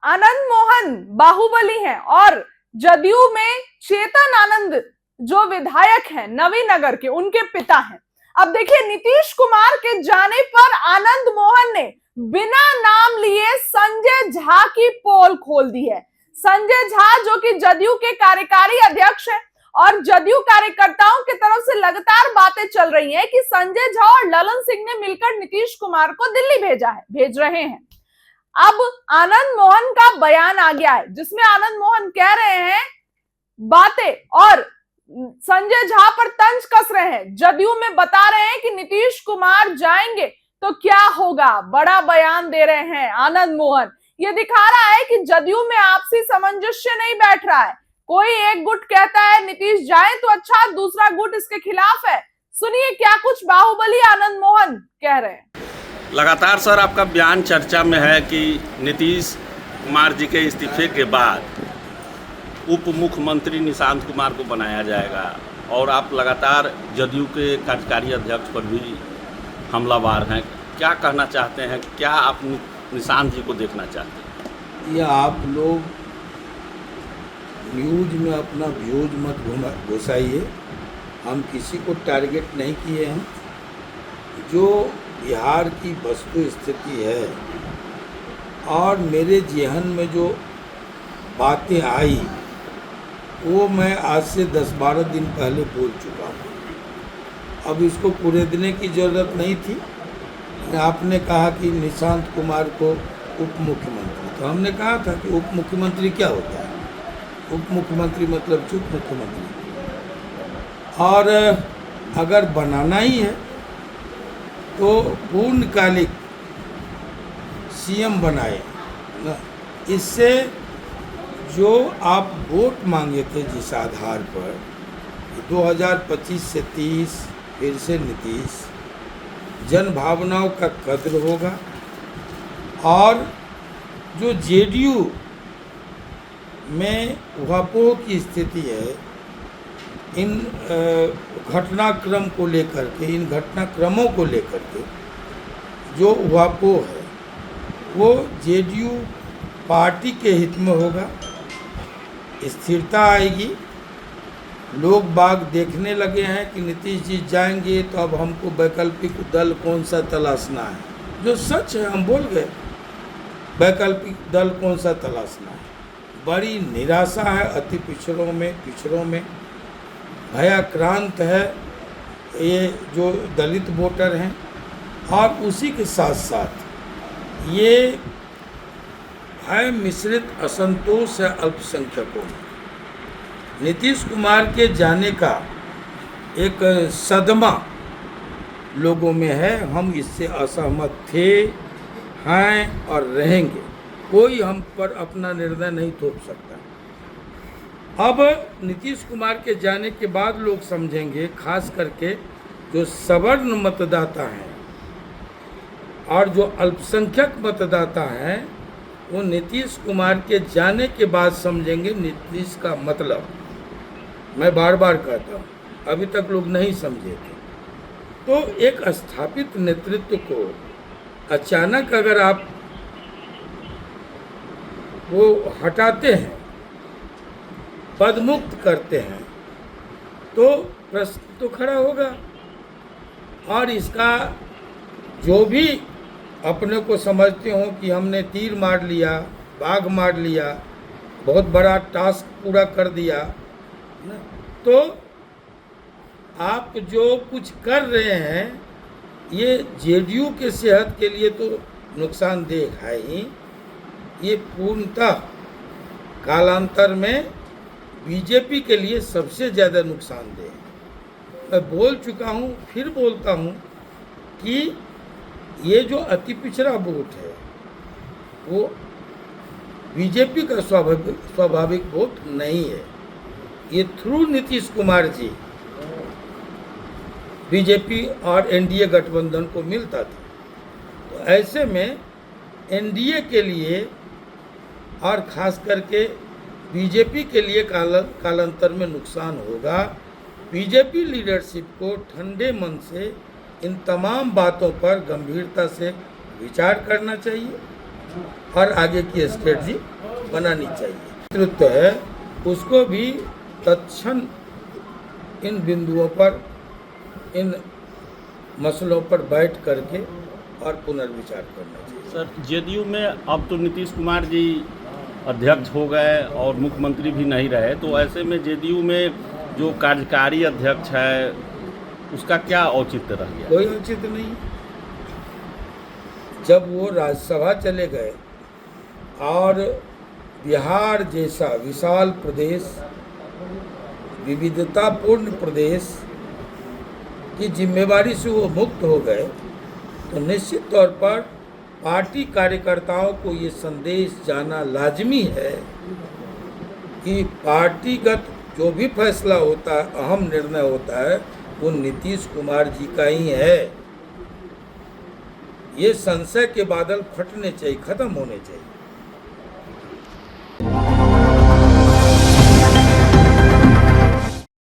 आनंद मोहन बाहुबली हैं और जदयू में चेतन आनंद जो विधायक हैं नवीनगर के, उनके पिता हैं। अब देखिए, नीतीश कुमार के जाने पर आनंद मोहन ने बिना नाम लिए संजय झा की पोल खोल दी है। संजय झा जो कि जदयू के कार्यकारी अध्यक्ष हैं और जदयू कार्यकर्ताओं की तरफ से लगातार बातें चल रही हैं कि संजय झा और ललन सिंह ने मिलकर नीतीश कुमार को दिल्ली भेज रहे हैं। अब आनंद मोहन का बयान आ गया है जिसमें आनंद मोहन कह रहे हैं बातें और संजय झा पर तंज कस रहे हैं। जदयू में बता रहे हैं कि नीतीश कुमार जाएंगे तो क्या होगा, बड़ा बयान दे रहे हैं आनंद मोहन। ये दिखा रहा है कि जदयू में आपसी सामंजस्य नहीं बैठ रहा है। कोई एक गुट कहता है नीतीश जाए तो अच्छा, दूसरा गुट इसके खिलाफ है। सुनिए क्या कुछ बाहुबली आनंद मोहन कह रहे हैं। लगातार सर आपका बयान चर्चा में है कि नीतीश कुमार जी के इस्तीफे के बाद उप मुख्यमंत्री निशांत कुमार को बनाया जाएगा और आप लगातार जदयू के कार्यकारी अध्यक्ष पर भी हमलावर हैं। क्या कहना चाहते हैं, क्या आप निशांत जी को देखना चाहते हैं? या आप लोग न्यूज में अपना व्यूज मत घुसाइए। हम किसी को टारगेट नहीं किए हैं। जो बिहार की वस्तु स्थिति है और मेरे जेहन में जो बातें आई वो मैं आज से 10-12 दिन पहले बोल चुका हूँ। अब इसको कुरेदने की ज़रूरत नहीं थी। आपने कहा कि निशांत कुमार को उप मुख्यमंत्री, तो हमने कहा था कि उप मुख्यमंत्री क्या होता है। उप मुख्यमंत्री मतलब चुप मुख्यमंत्री। और अगर बनाना ही है तो पूर्णकालिक सीएम बनाए ना। इससे जो आप वोट मांगे थे जिस आधार पर 2025 से 30 फिर से नीतीश, जन भावनाओं का कद्र होगा। और जो जेडीयू में उहापोह की स्थिति है, इन घटनाक्रम को लेकर के, इन घटनाक्रमों को लेकर के जो उहापोह है वो जेडीयू पार्टी के हित में होगा। स्थिरता आएगी। लोग बाग देखने लगे हैं कि नीतीश जी जाएंगे तो अब हमको वैकल्पिक दल कौन सा तलाशना है। जो सच है हम बोल गए, वैकल्पिक दल कौन सा तलाशना है। बड़ी निराशा है अति पिछड़ों में भयाक्रांत है ये जो दलित वोटर हैं। और उसी के साथ साथ ये भय मिश्रित असंतोष है अल्पसंख्यकों में। नीतीश कुमार के जाने का एक सदमा लोगों में है। हम इससे असहमत थे, हैं और रहेंगे। कोई हम पर अपना निर्णय नहीं थोप सकता। अब नीतीश कुमार के जाने के बाद लोग समझेंगे, खास करके जो सवर्ण मतदाता हैं और जो अल्पसंख्यक मतदाता हैं, वो नीतीश कुमार के जाने के बाद समझेंगे नीतीश का मतलब। मैं बार बार कहता हूँ, अभी तक लोग नहीं समझे थे। तो एक स्थापित नेतृत्व को अचानक अगर आप वो हटाते हैं, पदमुक्त करते हैं, तो प्रश्न तो खड़ा होगा। और इसका जो भी अपने को समझते हो कि हमने तीर मार लिया, बाघ मार लिया, बहुत बड़ा टास्क पूरा कर दिया, तो आप जो कुछ कर रहे हैं ये जेडीयू के सेहत के लिए तो नुकसानदेह है ही। ये पूर्णतः कालांतर में बीजेपी के लिए सबसे ज़्यादा नुकसानदेह है। मैं बोल चुका हूँ, फिर बोलता हूँ कि ये जो अति पिछड़ा वोट है वो बीजेपी का स्वाभाविक वोट नहीं है। ये थ्रू नीतीश कुमार जी बीजेपी और एनडीए गठबंधन को मिलता था। तो ऐसे में एनडीए के लिए और खास करके बीजेपी के लिए कालांतर में नुकसान होगा। बीजेपी लीडरशिप को ठंडे मन से इन तमाम बातों पर गंभीरता से विचार करना चाहिए और आगे की स्ट्रेटजी बनानी चाहिए। नेतृत्व है उसको भी तत्क्षण इन बिंदुओं पर, इन मसलों पर बैठ करके और पुनर्विचार करना चाहिए। सर, जेडीयू में अब तो नीतीश कुमार जी अध्यक्ष हो गए और मुख्यमंत्री भी नहीं रहे, तो ऐसे में जेडीयू में जो कार्यकारी अध्यक्ष है उसका क्या औचित्य रह गया? कोई औचित्य नहीं। जब वो राज्यसभा चले गए और बिहार जैसा विशाल प्रदेश, विविधतापूर्ण प्रदेश की जिम्मेवारी से वो मुक्त हो गए, तो निश्चित तौर पर पार्टी कार्यकर्ताओं को ये संदेश जाना लाजमी है कि पार्टीगत जो भी फैसला होता है, अहम निर्णय होता है, वो नीतीश कुमार जी का ही है। ये संशय के बादल फटने चाहिए, खत्म होने चाहिए।